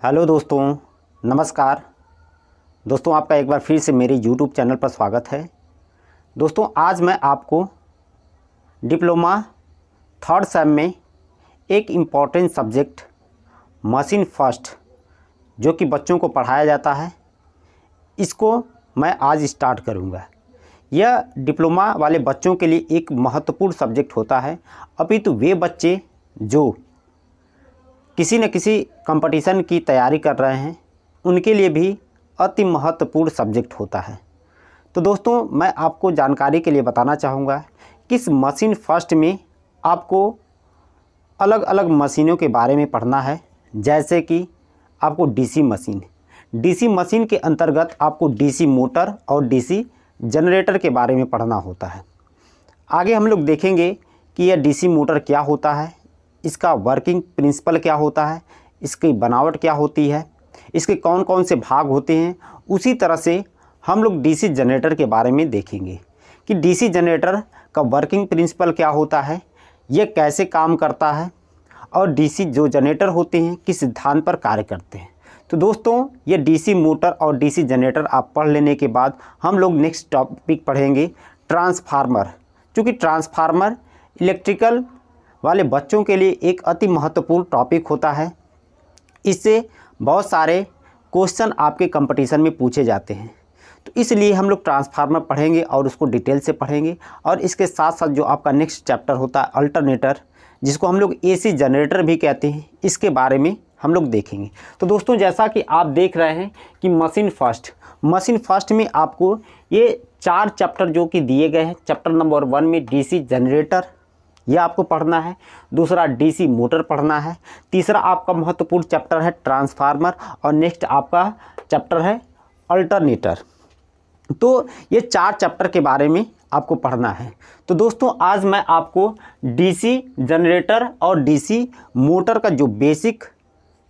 Hello दोस्तों, नमस्कार। दोस्तों, आपका एक बार फिर से मेरे YouTube चैनल पर स्वागत है। दोस्तों, आज मैं आपको डिप्लोमा थर्ड सेम में एक इम्पॉर्टेंट सब्जेक्ट मशीन फर्स्ट जो कि बच्चों को पढ़ाया जाता है, इसको मैं आज स्टार्ट करूँगा। यह डिप्लोमा वाले बच्चों के लिए एक महत्वपूर्ण सब्जेक्ट होता है। अभी तो वे बच्चे जो किसी न किसी कंपटीशन की तैयारी कर रहे हैं, उनके लिए भी अति महत्वपूर्ण सब्जेक्ट होता है। तो दोस्तों, मैं आपको जानकारी के लिए बताना चाहूँगा कि इस मशीन फर्स्ट में आपको अलग अलग मशीनों के बारे में पढ़ना है। जैसे कि आपको डीसी मशीन के अंतर्गत आपको डीसी मोटर और डीसी जनरेटर के बारे में पढ़ना होता है। आगे हम लोग देखेंगे कि यह डीसी मोटर क्या होता है, इसका वर्किंग प्रिंसिपल क्या होता है, इसकी बनावट क्या होती है, इसके कौन कौन से भाग होते हैं। उसी तरह से हम लोग डीसी जनरेटर के बारे में देखेंगे कि डीसी जनरेटर का वर्किंग प्रिंसिपल क्या होता है, यह कैसे काम करता है और डीसी जो जनरेटर होते हैं किस सिद्धांत पर कार्य करते हैं। तो दोस्तों, ये डीसी मोटर और डीसी जनरेटर आप पढ़ लेने के बाद हम लोग नेक्स्ट टॉपिक पढ़ेंगे ट्रांसफार्मर। क्योंकि ट्रांसफार्मर इलेक्ट्रिकल वाले बच्चों के लिए एक अति महत्वपूर्ण टॉपिक होता है। इससे बहुत सारे क्वेश्चन आपके कंपटीशन में पूछे जाते हैं। तो इसलिए हम लोग ट्रांसफार्मर पढ़ेंगे और उसको डिटेल से पढ़ेंगे। और इसके साथ साथ जो आपका नेक्स्ट चैप्टर होता है अल्टरनेटर, जिसको हम लोग एसी जनरेटर भी कहते हैं, इसके बारे में हम लोग देखेंगे। तो दोस्तों, जैसा कि आप देख रहे हैं कि मशीन फर्स्ट में आपको ये 4 चैप्टर जो कि दिए गए हैं। चैप्टर नंबर 1 में डीसी जनरेटर ये आपको पढ़ना है, दूसरा डीसी मोटर पढ़ना है, तीसरा आपका महत्वपूर्ण चैप्टर है ट्रांसफार्मर और नेक्स्ट आपका चैप्टर है अल्टरनेटर। तो ये 4 चैप्टर के बारे में आपको पढ़ना है। तो दोस्तों, आज मैं आपको डीसी जनरेटर और डीसी मोटर का जो बेसिक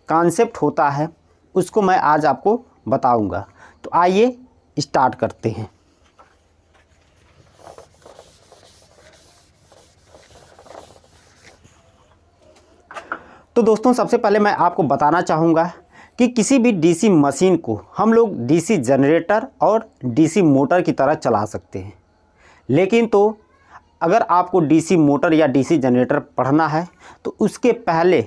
कॉन्सेप्ट होता है उसको मैं आज आपको बताऊंगा। तो आइए स्टार्ट करते हैं। तो दोस्तों, सबसे पहले मैं आपको बताना चाहूँगा कि किसी भी डीसी मशीन को हम लोग डीसी जनरेटर और डीसी मोटर की तरह चला सकते हैं। लेकिन तो अगर आपको डीसी मोटर या डीसी जनरेटर पढ़ना है तो उसके पहले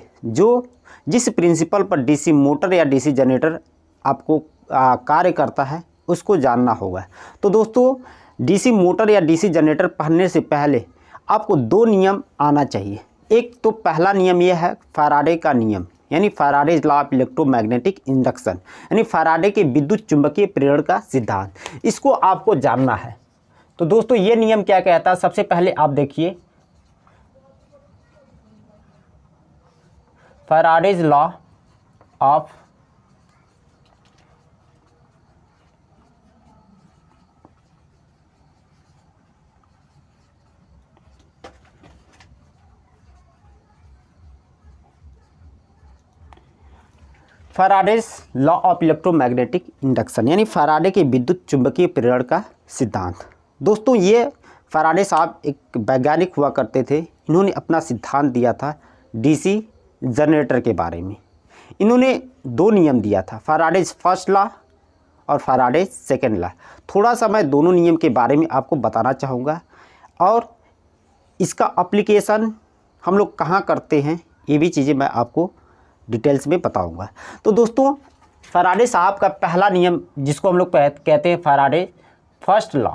जिस प्रिंसिपल पर डीसी मोटर या डीसी जनरेटर आपको कार्य करता है उसको जानना होगा। तो दोस्तों, डीसी मोटर या डीसी जनरेटर पढ़ने से पहले आपको 2 नियम आना चाहिए। एक तो पहला नियम यह है फैराडे का नियम, यानी Faraday's law of electromagnetic induction, यानी फैराडे के विद्युत चुंबकीय प्रेरण का सिद्धांत। इसको आपको जानना है। तो दोस्तों, ये नियम क्या कहता है, सबसे पहले आप देखिए Faraday's law of Faraday's law of electromagnetic induction, यानी फैराडे के विद्युत चुंबकीय प्रेरण का सिद्धांत। दोस्तों, ये फैराडे साहब एक वैज्ञानिक हुआ करते थे। इन्होंने अपना सिद्धांत दिया था डीसी जनरेटर के बारे में। इन्होंने 2 नियम दिया था, फैराडेज फर्स्ट लॉ और फैराडेज सेकेंड लॉ। थोड़ा सा मैं दोनों नियम के बारे में आपको बताना चाहूँगा और इसका एप्लीकेशन हम लोग कहाँ करते हैं ये भी चीज़ें मैं आपको डिटेल्स में बताऊंगा। तो दोस्तों, फैराडे साहब का पहला नियम जिसको हम लोग कहते हैं फैराडे फर्स्ट लॉ।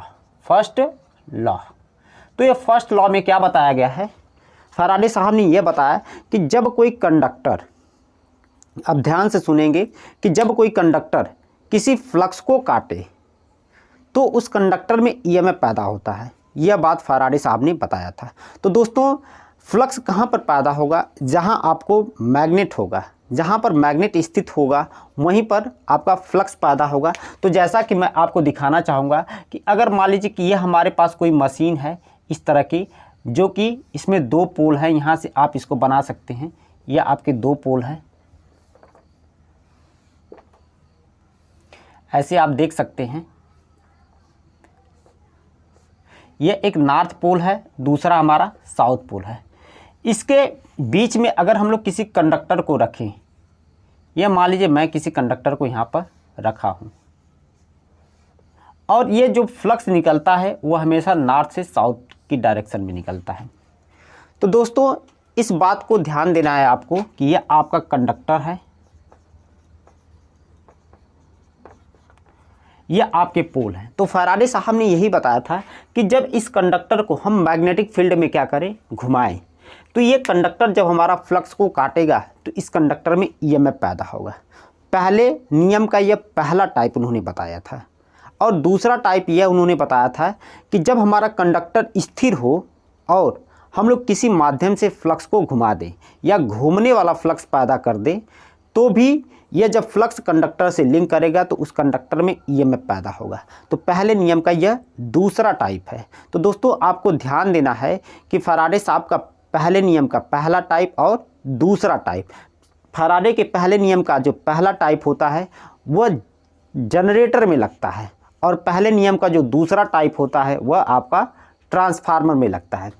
तो ये फर्स्ट लॉ में क्या बताया गया है, फैराडे साहब ने यह बताया कि जब कोई कंडक्टर, अब ध्यान से सुनेंगे, कि जब कोई कंडक्टर किसी फ्लक्स को काटे तो उस कंडक्टर में ईएमएफ पैदा होता है। यह बात फैराडे साहब ने बताया था। तो दोस्तों, फ्लक्स कहाँ पर पैदा होगा, जहाँ आपको मैग्नेट होगा, जहाँ पर मैग्नेट स्थित होगा वहीं पर आपका फ्लक्स पैदा होगा। तो जैसा कि मैं आपको दिखाना चाहूँगा कि अगर मान लीजिए कि यह हमारे पास कोई मशीन है इस तरह की, जो कि इसमें 2 पोल हैं, यहाँ से आप इसको बना सकते हैं। यह आपके 2 पोल हैं, ऐसे आप देख सकते हैं। यह एक नॉर्थ पोल है, दूसरा हमारा साउथ पोल है। इसके बीच में अगर हम लोग किसी कंडक्टर को रखें, ये मान लीजिए मैं किसी कंडक्टर को यहाँ पर रखा हूँ और ये जो फ्लक्स निकलता है वो हमेशा नॉर्थ से साउथ की डायरेक्शन में निकलता है। तो दोस्तों इस बात को ध्यान देना है आपको कि ये आपका कंडक्टर है, ये आपके पोल हैं। तो फैराडे साहब ने यही बताया था कि जब इस कंडक्टर को हम मैग्नेटिक फील्ड में क्या करें, घुमाएं, तो ये कंडक्टर जब हमारा फ्लक्स को काटेगा तो इस कंडक्टर में ईएमएफ पैदा होगा। पहले नियम का यह पहला टाइप उन्होंने बताया था। और दूसरा टाइप यह उन्होंने बताया था कि जब हमारा कंडक्टर स्थिर हो और हम लोग किसी माध्यम से फ्लक्स को घुमा दें या घूमने वाला फ्लक्स पैदा कर दें, तो भी यह जब फ्लक्स कंडक्टर से लिंक करेगा तो उस कंडक्टर में ईएमएफ पैदा होगा। तो पहले नियम का यह दूसरा टाइप है। तो दोस्तों आपको ध्यान देना है कि फैराडे साहब का पहले नियम का पहला टाइप और दूसरा टाइप। फैराडे के पहले नियम का जो पहला टाइप होता है वह जनरेटर में लगता है और पहले नियम का जो दूसरा टाइप होता है वह आपका ट्रांसफार्मर में लगता है।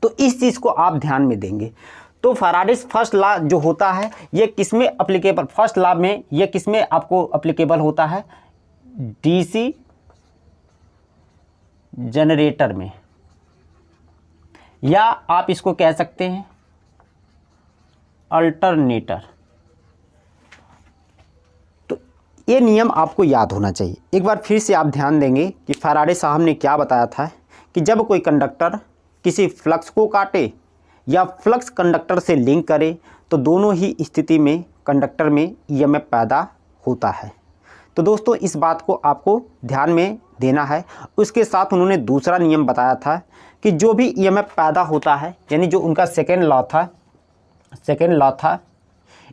तो इस चीज़ को आप ध्यान में देंगे। तो फैराडेस फर्स्ट लॉ जो होता है ये किस में अप्लीकेबल, फर्स्ट लॉ में ये किस में आपको अप्लीकेबल होता है, डीसी जनरेटर में, या आप इसको कह सकते हैं अल्टरनेटर। तो ये नियम आपको याद होना चाहिए। एक बार फिर से आप ध्यान देंगे कि फैराडे साहब ने क्या बताया था कि जब कोई कंडक्टर किसी फ्लक्स को काटे या फ्लक्स कंडक्टर से लिंक करे तो दोनों ही स्थिति में कंडक्टर में ईएमएफ पैदा होता है। तो दोस्तों इस बात को आपको ध्यान में देना है। उसके साथ उन्होंने दूसरा नियम बताया था कि जो भी ईएमएफ पैदा होता है, यानी जो उनका सेकेंड लॉ था,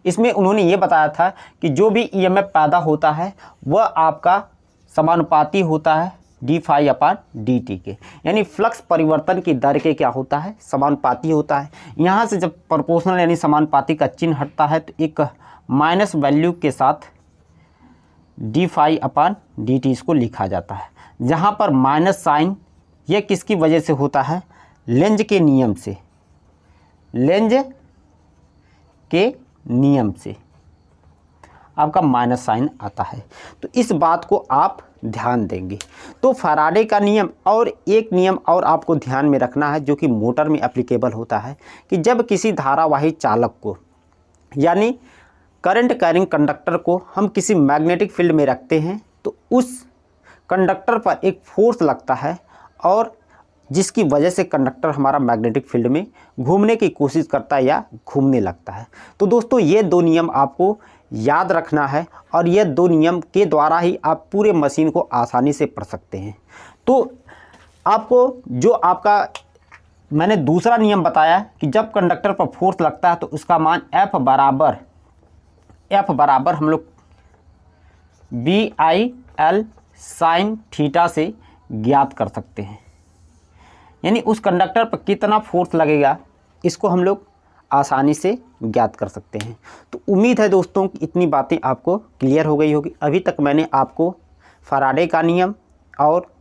इसमें उन्होंने ये बताया था कि जो भी ईएमएफ पैदा होता है वह आपका समानुपाती होता है d∅/dt के, यानी फ्लक्स परिवर्तन की दर के क्या होता है, समानुपाती होता है। यहाँ से जब प्रोपोर्शनल यानी समानुपाती का चिन्ह हटता है तो एक माइनस वैल्यू के साथ d∅/dt इसको लिखा जाता है, जहाँ पर माइनस साइन यह किसकी वजह से होता है, लेंज के नियम से आपका माइनस साइन आता है। तो इस बात को आप ध्यान देंगे। तो फैराडे का नियम और एक नियम और आपको ध्यान में रखना है जो कि मोटर में एप्लीकेबल होता है कि जब किसी धारावाही चालक को यानी करंट कैरिंग कंडक्टर को हम किसी मैग्नेटिक फील्ड में रखते हैं तो उस कंडक्टर पर एक फोर्स लगता है और जिसकी वजह से कंडक्टर हमारा मैग्नेटिक फील्ड में घूमने की कोशिश करता है या घूमने लगता है। तो दोस्तों ये दो नियम आपको याद रखना है और ये दो नियम के द्वारा ही आप पूरे मशीन को आसानी से पढ़ सकते हैं। तो आपको जो आपका मैंने दूसरा नियम बताया कि जब कंडक्टर पर फोर्स लगता है तो उसका मान F बराबर हम लोग BIL sin थीटा से ज्ञात कर सकते हैं, यानी उस कंडक्टर पर कितना फोर्स लगेगा इसको हम लोग आसानी से ज्ञात कर सकते हैं। तो उम्मीद है दोस्तों कि इतनी बातें आपको क्लियर हो गई होगी। अभी तक मैंने आपको फैराडे का नियम और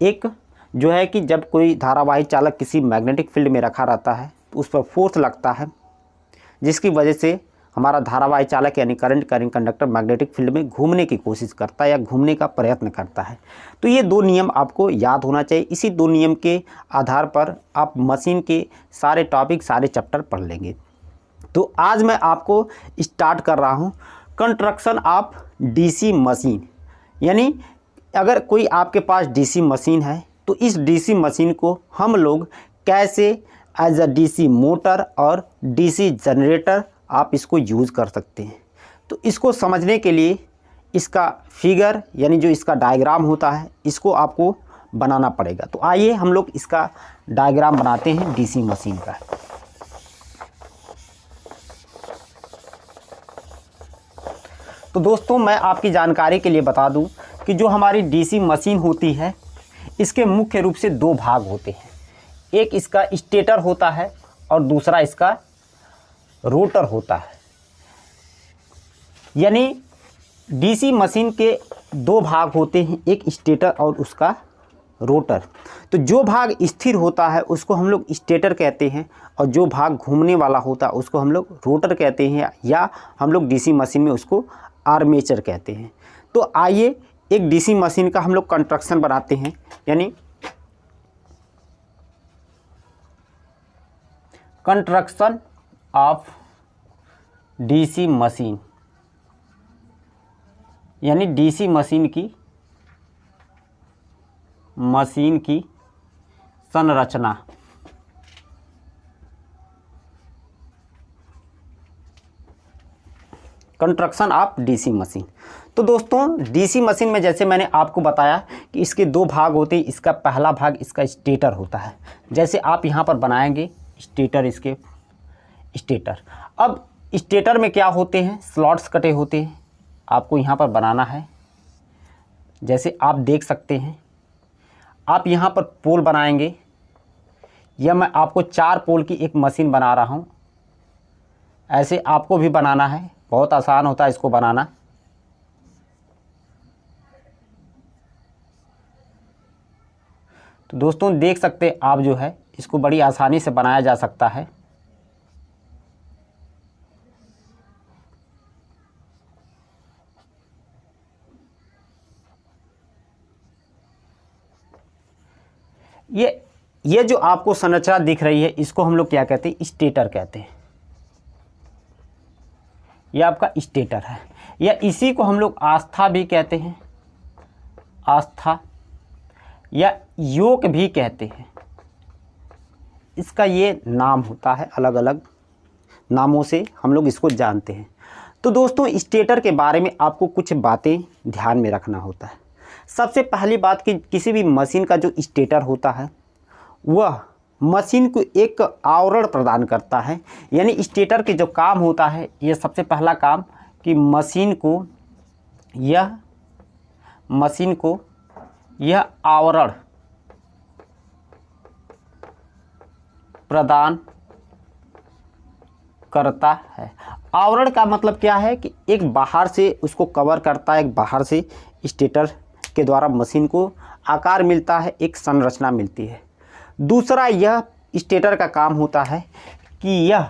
एक जो है कि जब कोई धारावाही चालक किसी मैग्नेटिक फील्ड में रखा रहता है तो उस पर फोर्स लगता है जिसकी वजह से हमारा धारावाही चालक यानी current carrying conductor magnetic field में घूमने की कोशिश करता है या घूमने का प्रयत्न करता है। तो ये दो नियम आपको याद होना चाहिए। इसी दो नियम के आधार पर आप मशीन के सारे टॉपिक सारे चैप्टर पढ़ लेंगे। तो आज मैं आपको स्टार्ट कर रहा हूँ कंस्ट्रक्शन ऑफ डीसी मशीन, यानी अगर कोई आपके पास डीसी मशीन है तो इस डीसी मशीन को हम लोग कैसे एज अ डीसी मोटर और डीसी जनरेटर आप इसको यूज़ कर सकते हैं। तो इसको समझने के लिए इसका फिगर यानी जो इसका डायग्राम होता है इसको आपको बनाना पड़ेगा। तो आइए हम लोग इसका डायग्राम बनाते हैं डीसी मशीन का। तो दोस्तों मैं आपकी जानकारी के लिए बता दूं कि जो हमारी डीसी मशीन होती है इसके मुख्य रूप से दो भाग होते हैं। एक इसका स्टेटर होता है और दूसरा इसका रोटर होता है। यानी डीसी मशीन के दो भाग होते हैं, एक स्टेटर और उसका रोटर। तो जो भाग स्थिर होता है उसको हम लोग स्टेटर कहते हैं, और जो भाग घूमने वाला होता है उसको हम लोग रोटर कहते हैं, या हम लोग डीसी मशीन में उसको आर्मेचर कहते हैं। तो आइए एक डीसी मशीन का हम लोग कंस्ट्रक्शन बनाते हैं, यानी कंस्ट्रक्शन ऑफ डीसी मशीन, यानी डीसी मशीन की संरचना। Construction of DC machine. तो दोस्तों डीसी मशीन में जैसे मैंने आपको बताया कि इसके दो भाग होते हैं। इसका पहला भाग इसका स्टेटर होता है। जैसे आप यहाँ पर बनाएंगे स्टेटर, इसके स्टेटर। अब स्टेटर में क्या होते हैं, स्लॉट्स कटे होते हैं, आपको यहाँ पर बनाना है। जैसे आप देख सकते हैं, आप यहाँ पर पोल बनाएंगे, या मैं आपको 4 पोल की एक मशीन बना रहा हूँ। ऐसे आपको भी बनाना है, बहुत आसान होता है इसको बनाना। तो दोस्तों देख सकते हैं आप जो है इसको बड़ी आसानी से बनाया जा सकता है। ये जो आपको संरचना दिख रही है इसको हम लोग क्या कहते हैं, स्टेटर कहते हैं। यह आपका स्टेटर है, या इसी को हम लोग आस्था भी कहते हैं, आस्था या योक भी कहते हैं। इसका ये नाम होता है, अलग अलग नामों से हम लोग इसको जानते हैं। तो दोस्तों स्टेटर के बारे में आपको कुछ बातें ध्यान में रखना होता है। सबसे पहली बात कि किसी भी मशीन का जो स्टेटर होता है वह मशीन को एक आवरण प्रदान करता है। यानी स्टेटर के जो काम होता है, यह सबसे पहला काम कि मशीन को यह आवरण प्रदान करता है। आवरण का मतलब क्या है कि एक बाहर से उसको कवर करता है, एक बाहर से स्टेटर के द्वारा मशीन को आकार मिलता है, एक संरचना मिलती है। दूसरा यह स्टेटर का काम होता है कि यह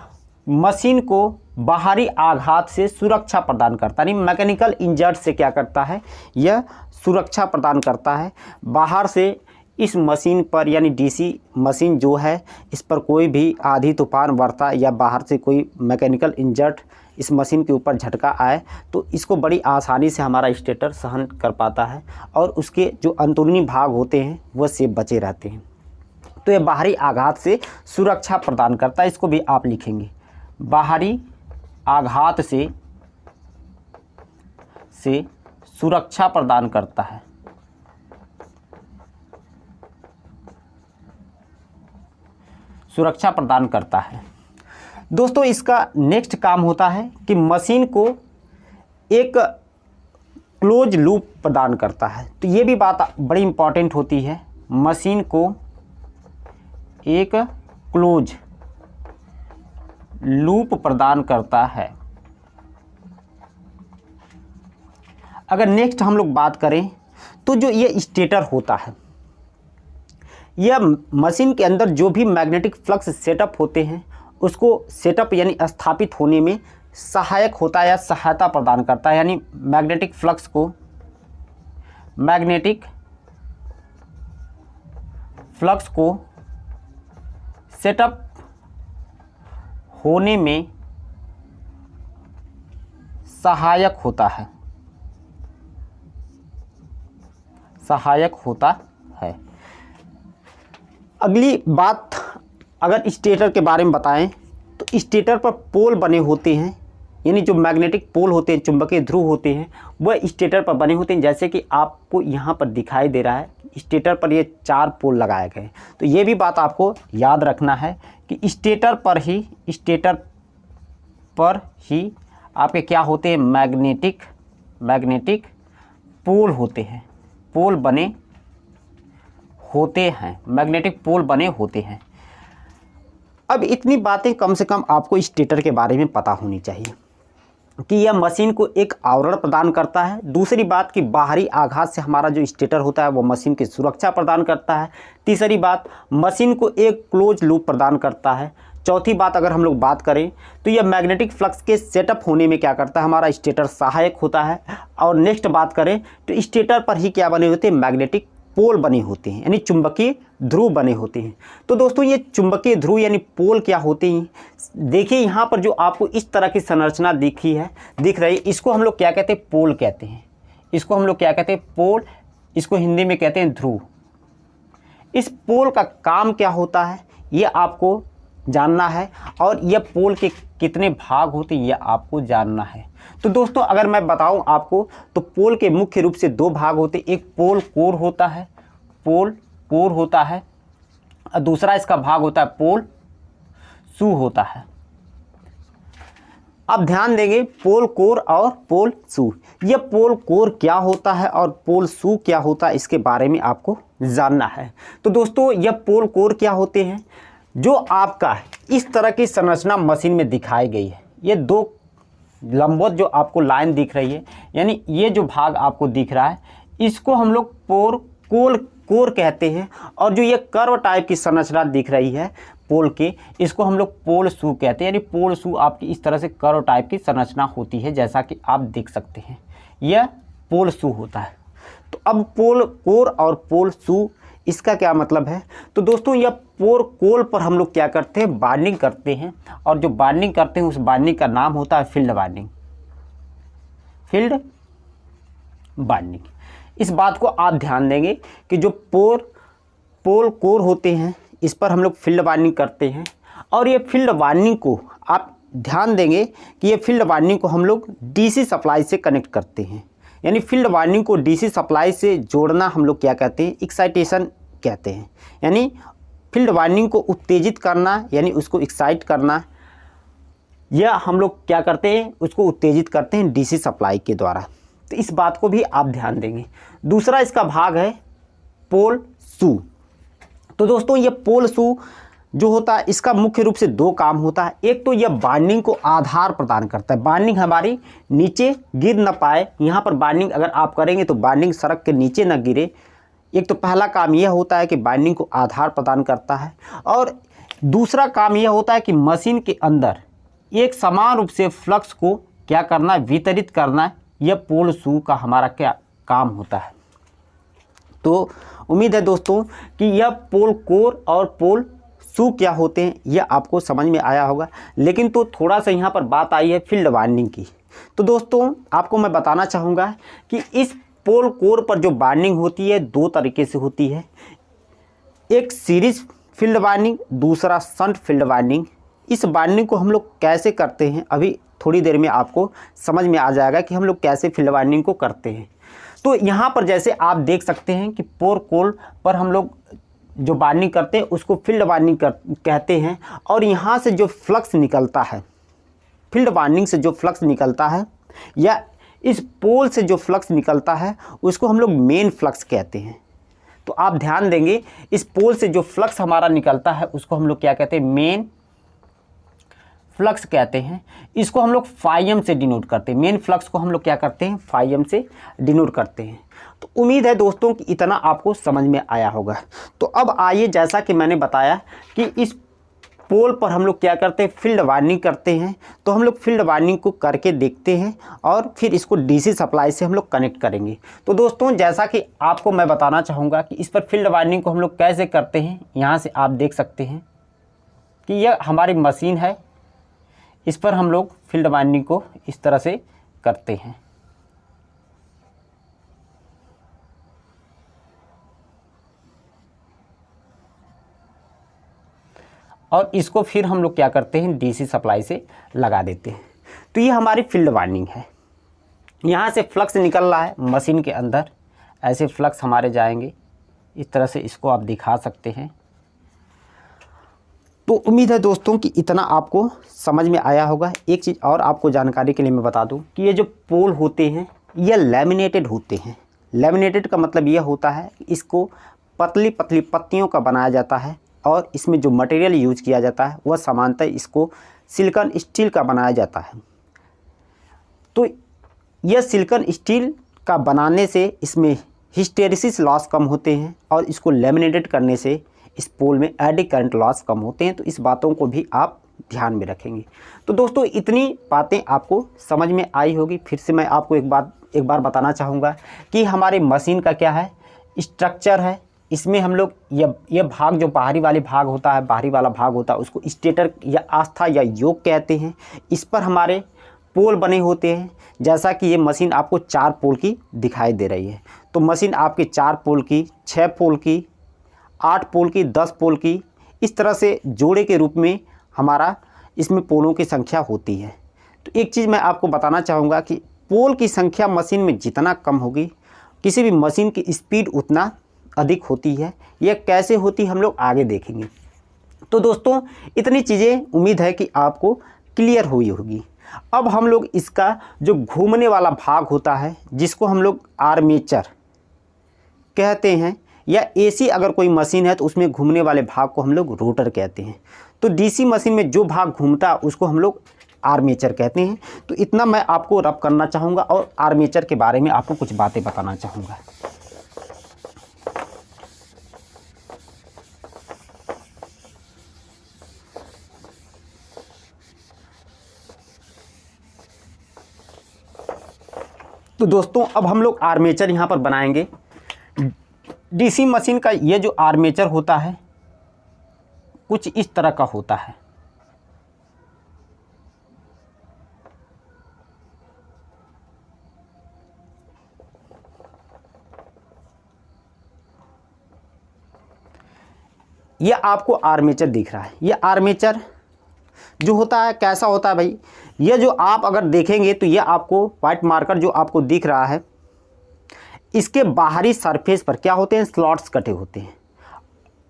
मशीन को बाहरी आघात से सुरक्षा प्रदान करता है। यानी मैकेनिकल इंजर्ड से क्या करता है, यह सुरक्षा प्रदान करता है। बाहर से इस मशीन पर, यानी डीसी मशीन जो है, इस पर कोई भी आंधी तूफान बरसा या बाहर से कोई मैकेनिकल इंजर्ड इस मशीन के ऊपर झटका आए तो इसको बड़ी आसानी से हमारा स्टेटर सहन कर पाता है, और उसके जो अंदरूनी भाग होते हैं वह से बचे रहते हैं। तो यह बाहरी आघात से सुरक्षा प्रदान करता है। इसको भी आप लिखेंगे, बाहरी आघात से सुरक्षा प्रदान करता है। सुरक्षा प्रदान करता है। दोस्तों इसका नेक्स्ट काम होता है कि मशीन को एक क्लोज लूप प्रदान करता है। तो ये भी बात बड़ी इंपॉर्टेंट होती है, मशीन को एक क्लोज लूप प्रदान करता है। अगर नेक्स्ट हम लोग बात करें तो जो ये स्टेटर होता है, यह मशीन के अंदर जो भी मैग्नेटिक फ्लक्स सेटअप होते हैं उसको सेटअप यानी स्थापित होने में सहायक होता है या सहायता प्रदान करता है। यानी मैग्नेटिक फ्लक्स को सेटअप होने में सहायक होता है। अगली बात अगर स्टेटर के बारे में बताएं तो स्टेटर पर पोल बने होते हैं, यानी जो मैग्नेटिक पोल होते हैं, चुंबकीय ध्रुव होते हैं, वह स्टेटर पर बने होते हैं। जैसे कि आपको यहाँ पर दिखाई दे रहा है, स्टेटर पर ये 4 पोल लगाए गए। तो ये भी बात आपको याद रखना है कि स्टेटर पर ही आपके क्या होते हैं, मैग्नेटिक पोल होते हैं, मैग्नेटिक पोल बने होते हैं। अब इतनी बातें कम से कम आपको स्टेटर के बारे में पता होनी चाहिए। कि यह मशीन को एक आवरण प्रदान करता है। दूसरी बात कि बाहरी आघात से हमारा जो स्टेटर होता है वो मशीन की सुरक्षा प्रदान करता है। तीसरी बात, मशीन को एक क्लोज लूप प्रदान करता है। चौथी बात अगर हम लोग बात करें तो यह मैग्नेटिक फ्लक्स के सेटअप होने में क्या करता है, हमारा स्टेटर सहायक होता है। और नेक्स्ट बात करें तो स्टेटर पर ही क्या बने होते हैं, मैग्नेटिक पोल बने होते हैं, यानी चुंबकीय ध्रुव बने होते हैं। तो दोस्तों ये चुंबकीय ध्रुव यानी पोल क्या होते हैं, देखिए यहाँ पर जो आपको इस तरह की संरचना दिख रही है, इसको हम लोग क्या कहते हैं, पोल कहते हैं। इसको हम लोग क्या कहते हैं, पोल। इसको हिंदी में कहते हैं ध्रुव। इस पोल का काम क्या होता है ये आपको जानना है, और यह पोल के कितने भाग होते हैं यह आपको जानना है। तो दोस्तों अगर मैं बताऊं आपको तो पोल के मुख्य रूप से दो भाग होते हैं। एक पोल कोर होता है, पोल कोर होता है, और दूसरा इसका भाग होता है पोल शू होता है। अब ध्यान देंगे पोल कोर और पोल शू। यह पोल कोर क्या होता है और पोल शू क्या होता है इसके बारे में आपको जानना है। तो दोस्तों यह पोल कोर क्या होते हैं, जो आपका इस तरह की संरचना मशीन में दिखाई गई है। ये दो लंबवत जो आपको लाइन दिख रही है, यानी ये जो भाग आपको दिख रहा है इसको हम लोग कोर कहते हैं। और जो ये कर्व टाइप की संरचना दिख रही है पोल के, इसको हम लोग पोल शू कहते हैं। यानी पोल शू आपकी इस तरह से कर्व टाइप की संरचना होती है, जैसा कि आप देख सकते हैं यह पोल शू होता है। तो अब पोल कोर और पोल शू इसका क्या मतलब है, तो दोस्तों यह पोल कोर पर हम लोग क्या करते हैं, बाइंडिंग करते हैं। और जो बाइंडिंग करते हैं उस बाइंडिंग का नाम होता है फील्ड बाइंडिंग। फील्ड बाइंडिंग, इस बात को आप ध्यान देंगे कि जो पोल कोर होते हैं इस पर हम लोग फील्ड बाइंडिंग करते हैं। और ये फील्ड बाइंडिंग को आप ध्यान देंगे कि ये फील्ड बाइंडिंग को हम लोग डीसी सप्लाई से कनेक्ट करते हैं। यानी फील्ड बाइंडिंग को डीसी सप्लाई से जोड़ना हम लोग क्या कहते हैं, एक्साइटेशन कहते हैं। यानी फील्ड बाइंडिंग को उत्तेजित करना, यानी उसको एक्साइट करना, यह हम लोग क्या करते हैं, उसको उत्तेजित करते हैं डीसी सप्लाई के द्वारा। तो इस बात को भी आप ध्यान देंगे। दूसरा इसका भाग है पोल शू। तो दोस्तों ये पोल शू जो होता है इसका मुख्य रूप से दो काम होता है। एक तो यह बाइंडिंग को आधार प्रदान करता है, बाइंडिंग हमारी नीचे गिर न पाए। यहाँ पर बाइंडिंग अगर आप करेंगे तो बाइंडिंग सड़क के नीचे न गिरे। एक तो पहला काम यह होता है कि बाइंडिंग को आधार प्रदान करता है, और दूसरा काम यह होता है कि मशीन के अंदर एक समान रूप से फ्लक्स को क्या करना, वितरित करना। यह पोल शू का हमारा क्या काम होता है। तो उम्मीद है दोस्तों कि यह पोल कोर और पोल शू क्या होते हैं यह आपको समझ में आया होगा। लेकिन तो थोड़ा सा यहाँ पर बात आई है फील्ड बाइंडिंग की। तो दोस्तों आपको मैं बताना चाहूँगा कि इस पोल कोर पर जो बाइंडिंग होती है दो तरीके से होती है। एक सीरीज फील्ड बाइंडिंग, दूसरा शंट फील्ड बाइंडिंग। इस बाइंडिंग को हम लोग कैसे करते हैं अभी थोड़ी देर में आपको समझ में आ जाएगा कि हम लोग कैसे फील्ड बाइंडिंग को करते हैं। तो यहाँ पर जैसे आप देख सकते हैं कि पोल कोर पर हम लोग जो बाइंडिंग करते हैं उसको फील्ड बाइंडिंग कहते हैं। और यहाँ से जो फ्लक्स निकलता है, फील्ड बाइंडिंग से जो फ्लक्स निकलता है या इस पोल से जो फ्लक्स निकलता है उसको हम लोग मेन फ्लक्स कहते हैं। तो आप ध्यान देंगे इस पोल से जो फ्लक्स हमारा निकलता है उसको हम लोग क्या कहते हैं, मेन फ्लक्स कहते हैं। इसको हम लोग फाइएम से डिनोट करते हैं। मेन फ्लक्स को हम लोग क्या करते हैं, फाइएम से डिनोट करते हैं। तो उम्मीद है दोस्तों कि इतना आपको समझ में आया होगा। तो अब आइए, जैसा कि मैंने बताया कि इस पोल पर हम लोग क्या करते हैं, फील्ड बाइंडिंग करते हैं। तो हम लोग फील्ड बाइंडिंग को करके देखते हैं और फिर इसको डीसी सप्लाई से हम लोग कनेक्ट करेंगे। तो दोस्तों जैसा कि आपको मैं बताना चाहूँगा कि इस पर फील्ड बाइंडिंग को हम लोग कैसे करते हैं। यहाँ से आप देख सकते हैं कि यह हमारी मशीन है, इस पर हम लोग फील्ड बाइंडिंग को इस तरह से करते हैं। और इसको फिर हम लोग क्या करते हैं, डीसी सप्लाई से लगा देते हैं। तो ये हमारी फील्ड बाइंडिंग है। यहाँ से फ्लक्स निकल रहा है मशीन के अंदर, ऐसे फ्लक्स हमारे जाएंगे इस तरह से, इसको आप दिखा सकते हैं। तो उम्मीद है दोस्तों कि इतना आपको समझ में आया होगा। एक चीज़ और आपको जानकारी के लिए मैं बता दूं कि ये जो पोल होते हैं ये लैमिनेटेड होते हैं। लैमिनेटेड का मतलब यह होता है कि इसको पतली पतली पत्तियों का बनाया जाता है और इसमें जो मटेरियल यूज किया जाता है वह सामान्यतः इसको सिलिकॉन स्टील का बनाया जाता है। तो यह सिलिकॉन स्टील का बनाने से इसमें हिस्टेरिसिस लॉस कम होते हैं और इसको लेमिनेटेड करने से इस पोल में एडी करंट लॉस कम होते हैं। तो इस बातों को भी आप ध्यान में रखेंगे। तो दोस्तों इतनी बातें आपको समझ में आई होगी। फिर से मैं आपको एक बार बताना चाहूँगा कि हमारे मशीन का क्या है स्ट्रक्चर है। इसमें हम लोग यह भाग जो बाहरी वाले भाग होता है, बाहरी वाला भाग होता है, उसको स्टेटर या आस्था या योक कहते हैं। इस पर हमारे पोल बने होते हैं। जैसा कि ये मशीन आपको 4 पोल की दिखाई दे रही है, तो मशीन आपके 4 पोल की, 6 पोल की, 8 पोल की, 10 पोल की, इस तरह से जोड़े के रूप में हमारा इसमें पोलों की संख्या होती है। तो एक चीज़ मैं आपको बताना चाहूँगा कि पोल की संख्या मशीन में जितना कम होगी, किसी भी मशीन की स्पीड उतना अधिक होती है। यह कैसे होती हम लोग आगे देखेंगे। तो दोस्तों इतनी चीज़ें उम्मीद है कि आपको क्लियर हुई होगी। अब हम लोग इसका जो घूमने वाला भाग होता है, जिसको हम लोग आर्मेचर कहते हैं, या एसी अगर कोई मशीन है तो उसमें घूमने वाले भाग को हम लोग रोटर कहते हैं। तो डीसी मशीन में जो भाग घूमता है उसको हम लोग आर्मेचर कहते हैं। तो इतना मैं आपको रब करना चाहूँगा और आर्मेचर के बारे में आपको कुछ बातें बताना चाहूँगा। तो दोस्तों अब हम लोग आर्मेचर यहाँ पर बनाएंगे। डीसी मशीन का ये जो आर्मेचर होता है कुछ इस तरह का होता है। ये आपको आर्मेचर दिख रहा है। ये आर्मेचर जो होता है कैसा होता है भाई, ये जो आप अगर देखेंगे तो ये आपको वाइट मार्कर जो आपको दिख रहा है, इसके बाहरी सरफेस पर क्या होते हैं, स्लॉट्स कटे होते हैं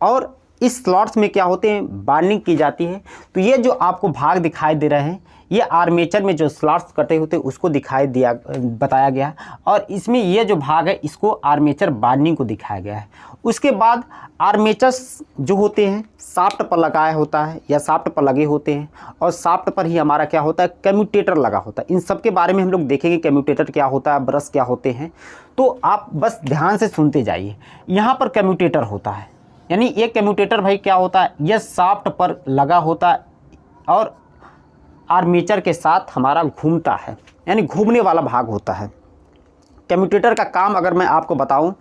और इस स्लॉट्स में क्या होते हैं, बाइंडिंग की जाती है। तो ये जो आपको भाग दिखाई दे रहे हैं, ये आर्मेचर में जो स्लॉट्स कटे होते हैं उसको बताया गया, और इसमें ये जो भाग है इसको आर्मेचर बाइंडिंग को दिखाया गया है। उसके बाद आर्मेचर्स जो होते हैं शाफ्ट पर लगाया होता है या शाफ्ट पर लगे होते हैं, और शाफ्ट पर ही हमारा क्या होता है, कम्यूटेटर लगा होता है। इन सब के बारे में हम लोग देखेंगे, कम्यूटेटर क्या होता है, ब्रश क्या होते हैं। तो आप बस ध्यान से सुनते जाइए। यहाँ पर कम्यूटेटर होता है, यानी ये कम्यूटेटर भाई क्या होता है, यह शाफ्ट पर लगा होता है और आर्मेचर के साथ हमारा घूमता है, यानी घूमने वाला भाग होता है। कम्यूटेटर का काम अगर मैं आपको बताऊं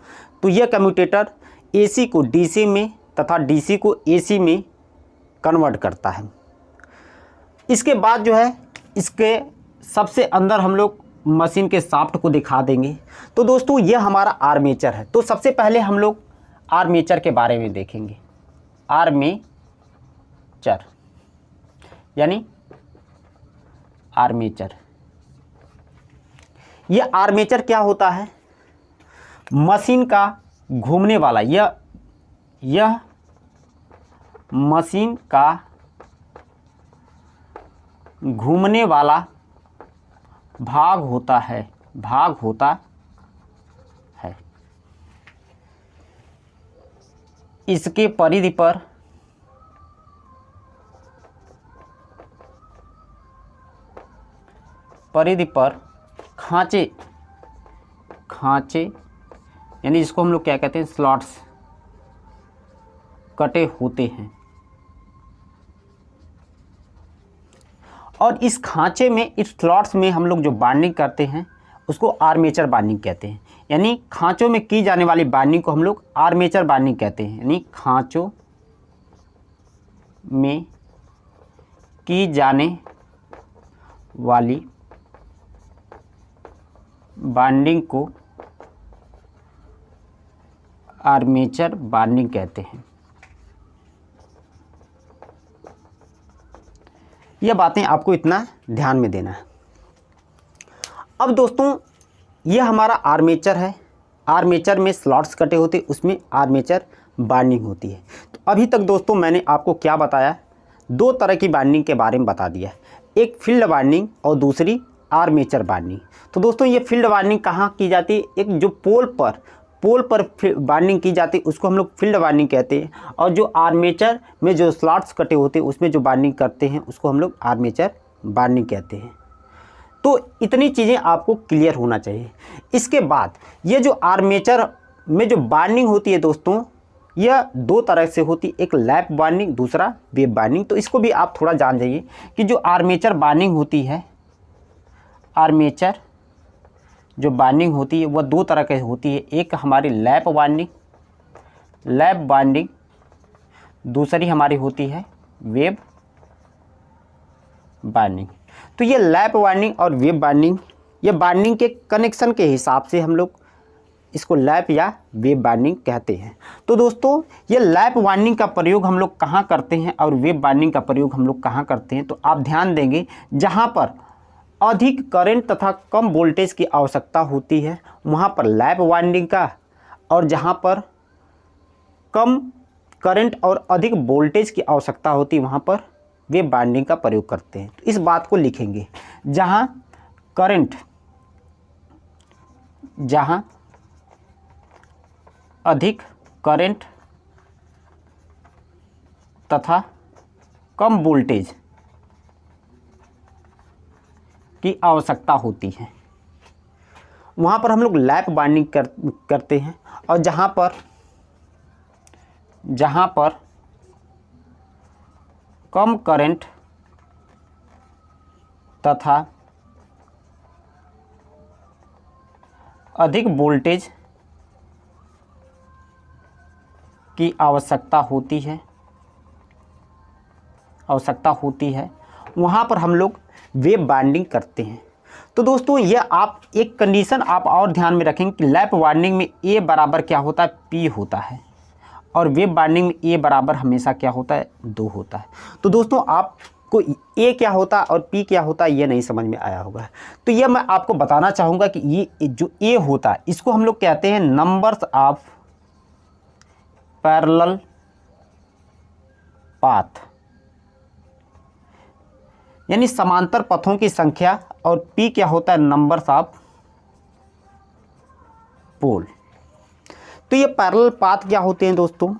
तो यह कम्यूटेटर एसी को डीसी में तथा डीसी को एसी में कन्वर्ट करता है। इसके बाद जो है इसके सबसे अंदर हम लोग मशीन के शाफ्ट को दिखा देंगे। तो दोस्तों ये हमारा आर्मेचर है। तो सबसे पहले हम लोग आर्मेचर के बारे में देखेंगे। आर्मेचर यानी आर्मेचर, यह आर्मेचर क्या होता है, मशीन का घूमने वाला, यह मशीन का घूमने वाला भाग होता है, इसके परिधि पर खांचे यानी इसको हम लोग क्या कहते हैं, स्लॉट्स कटे होते हैं, और इस खांचे में, इस स्लॉट्स में हम लोग जो बाइंडिंग करते हैं उसको आर्मेचर बाइंडिंग कहते हैं। यानी खांचों में की जाने वाली बाइंडिंग को हम लोग आर्मेचर बाइंडिंग कहते हैं। यानी खांचों में की जाने वाली बाइंडिंग को आर्मेचर बाइंडिंग कहते हैं। यह बातें आपको इतना ध्यान में देना है। अब दोस्तों यह हमारा आर्मेचर है। आर्मेचर में स्लॉट्स कटे होते, उसमें आर्मेचर बाइंडिंग होती है। तो अभी तक दोस्तों मैंने आपको क्या बताया, 2 तरह की बाइंडिंग के बारे में बता दिया, एक फील्ड बाइंडिंग और दूसरी आर्मेचर बाइंडिंग। तो दोस्तों ये फील्ड बाइंडिंग कहाँ की जाती है, एक जो पोल पर बाइंडिंग की जाती है उसको हम लोग फील्ड बाइंडिंग कहते हैं, और जो आर्मेचर में जो स्लॉट्स कटे होते हैं उसमें जो बाइंडिंग करते हैं उसको हम लोग आर्मेचर बाइंडिंग कहते हैं। तो इतनी चीज़ें आपको क्लियर होना चाहिए। इसके बाद ये जो आर्मेचर में जो बाइंडिंग होती है दोस्तों, यह दो तरह से होती है, एक लैप बाइंडिंग, दूसरा वेव बाइंडिंग। तो इसको भी आप थोड़ा जान जाइए कि जो आर्मेचर बाइंडिंग होती है, आर्मेचर जो बाइंडिंग होती है वह दो तरह की होती है। एक हमारी लैप बाइंडिंग, दूसरी हमारी होती है वेव बाइंडिंग। तो ये लैप बाइंडिंग और वेव बाइंडिंग, ये बाइंडिंग के कनेक्शन के हिसाब से हम लोग इसको लैप या वेव बाइंडिंग कहते हैं। तो दोस्तों ये लैप बाइंडिंग का प्रयोग हम लोग कहाँ करते हैं और वेव बाइंडिंग का प्रयोग हम लोग कहाँ करते हैं, तो आप ध्यान देंगे जहाँ पर अधिक करंट तथा कम वोल्टेज की आवश्यकता होती है वहाँ पर लैप बाइंडिंग का, और जहाँ पर कम करंट और अधिक वोल्टेज की आवश्यकता होती है वहाँ पर वेव बाइंडिंग का प्रयोग करते हैं। तो इस बात को लिखेंगे, जहाँ अधिक करंट तथा कम वोल्टेज की आवश्यकता होती है वहाँ पर हम लोग लैप बाइंडिंग करते हैं। और जहाँ पर कम करंट तथा अधिक वोल्टेज की आवश्यकता होती है वहाँ पर हम लोग वेव बाइंडिंग करते हैं। तो दोस्तों ये आप एक कंडीशन आप और ध्यान में रखेंगे कि लैप बाइंडिंग में ए बराबर क्या होता है, पी होता है, और वेव बाइंडिंग में ए बराबर हमेशा क्या होता है, 2 होता है। तो दोस्तों आपको ए क्या होता है और पी क्या होता है ये नहीं समझ में आया होगा। तो ये मैं आपको बताना चाहूँगा कि ये जो ए होता है इसको हम लोग कहते हैं नंबर्स ऑफ पैरेलल पाथ, यानी समांतर पथों की संख्या, और पी क्या होता है, नंबर्स ऑफ पोल। तो ये पैरेलल पाथ क्या होते हैं दोस्तों,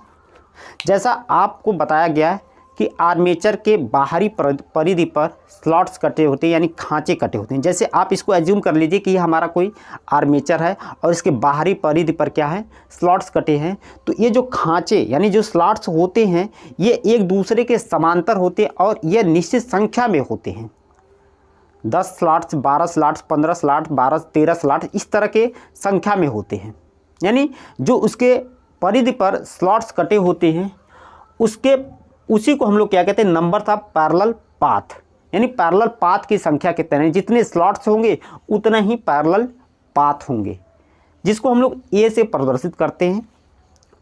जैसा आपको बताया गया है कि आर्मेचर के बाहरी परिधि पर स्लॉट्स कटे होते हैं, यानी खांचे कटे होते हैं। जैसे आप इसको एज्यूम कर लीजिए कि ये हमारा कोई आर्मेचर है और इसके बाहरी परिधि पर क्या है, स्लॉट्स कटे हैं। तो ये जो खांचे यानी जो स्लॉट्स होते हैं ये एक दूसरे के समांतर होते हैं और ये निश्चित संख्या में होते हैं। 10 स्लॉट्स, 12 स्लॉट्स, 15 स्लॉट, 12, 13 स्लॉट, इस तरह के संख्या में होते हैं। यानी जो उसके परिधि पर स्लॉट्स कटे होते हैं उसी को हम लोग क्या कहते हैं, नंबर था पैरेलल पाथ। यानी पैरेलल पाथ की संख्या कितने हैं, जितने स्लॉट्स होंगे उतना ही पैरेलल पाथ होंगे, जिसको हम लोग ए से प्रदर्शित करते हैं।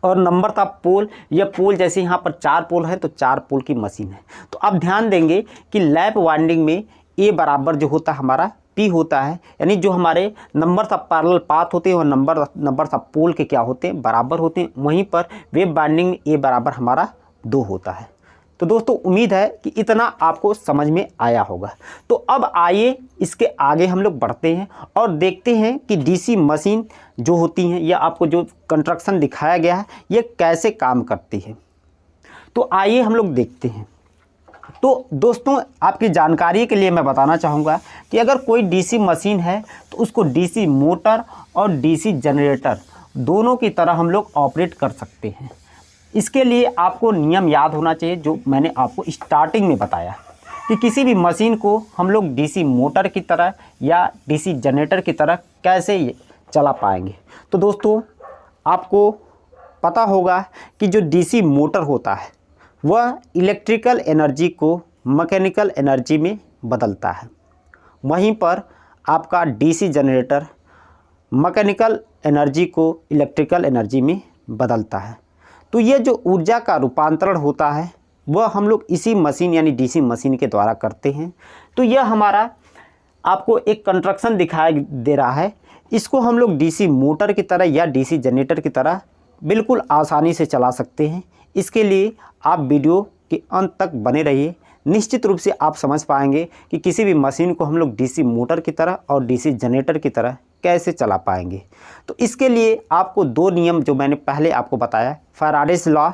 और नंबर था पोल, यह पोल जैसे यहाँ पर 4 पोल है तो 4 पोल की मशीन है। तो आप ध्यान देंगे कि लैप वाइंडिंग में ए बराबर जो होता है हमारा पी होता है, यानी जो हमारे नंबर ऑफ पैरेलल पाथ होते हैं और नंबर ऑफ पोल के क्या होते हैं, बराबर होते हैं। वहीं पर वेव बाइंडिंग में ए बराबर हमारा 2 होता है। तो दोस्तों उम्मीद है कि इतना आपको समझ में आया होगा। तो अब आइए इसके आगे हम लोग बढ़ते हैं और देखते हैं कि डीसी मशीन जो होती हैं या आपको जो कंस्ट्रक्शन दिखाया गया है ये कैसे काम करती है। तो आइए हम लोग देखते हैं। तो दोस्तों आपकी जानकारी के लिए मैं बताना चाहूँगा कि अगर कोई डीसी मशीन है तो उसको डीसी मोटर और डीसी जनरेटर दोनों की तरह हम लोग ऑपरेट कर सकते हैं। इसके लिए आपको नियम याद होना चाहिए जो मैंने आपको स्टार्टिंग में बताया कि किसी भी मशीन को हम लोग डीसी मोटर की तरह या डीसी जनरेटर की तरह कैसे चला पाएंगे। तो दोस्तों आपको पता होगा कि जो डीसी मोटर होता है वह इलेक्ट्रिकल एनर्जी को मैकेनिकल एनर्जी में बदलता है, वहीं पर आपका डीसी जनरेटर मैकेनिकल एनर्जी को इलेक्ट्रिकल एनर्जी में बदलता है। तो ये जो ऊर्जा का रूपांतरण होता है वह हम लोग इसी मशीन यानी डीसी मशीन के द्वारा करते हैं। तो यह हमारा आपको एक कंस्ट्रक्शन दिखाई दे रहा है, इसको हम लोग डीसी मोटर की तरह या डीसी जनरेटर की तरह बिल्कुल आसानी से चला सकते हैं। इसके लिए आप वीडियो के अंत तक बने रहिए, निश्चित रूप से आप समझ पाएंगे कि किसी भी मशीन को हम लोग डीसी मोटर की तरह और डीसी जनरेटर की तरह कैसे चला पाएंगे। तो इसके लिए आपको 2 नियम जो मैंने पहले आपको बताया, फैराडेज लॉ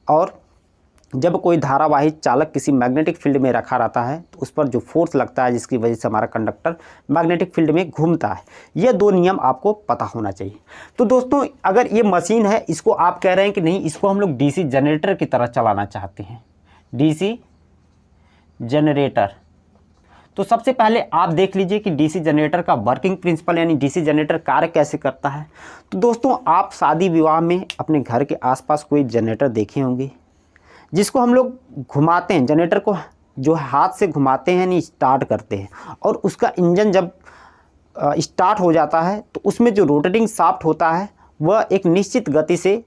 और जब कोई धारावाही चालक किसी मैग्नेटिक फील्ड में रखा रहता है तो उस पर जो फोर्स लगता है जिसकी वजह से हमारा कंडक्टर मैग्नेटिक फील्ड में घूमता है। ये दो नियम आपको पता होना चाहिए। तो दोस्तों अगर ये मशीन है, इसको आप कह रहे हैं कि नहीं इसको हम लोग डीसी जनरेटर की तरह चलाना चाहते हैं, डीसी जनरेटर, तो सबसे पहले आप देख लीजिए कि डीसी जनरेटर का वर्किंग प्रिंसिपल यानी डीसी जनरेटर कार्य कैसे करता है। तो दोस्तों आप शादी विवाह में अपने घर के आसपास कोई जनरेटर देखे होंगे जिसको हम लोग घुमाते हैं, जनरेटर को जो हाथ से घुमाते हैं नहीं स्टार्ट करते हैं, और उसका इंजन जब स्टार्ट हो जाता है तो उसमें जो रोटेटिंग शाफ्ट होता है वह एक निश्चित गति से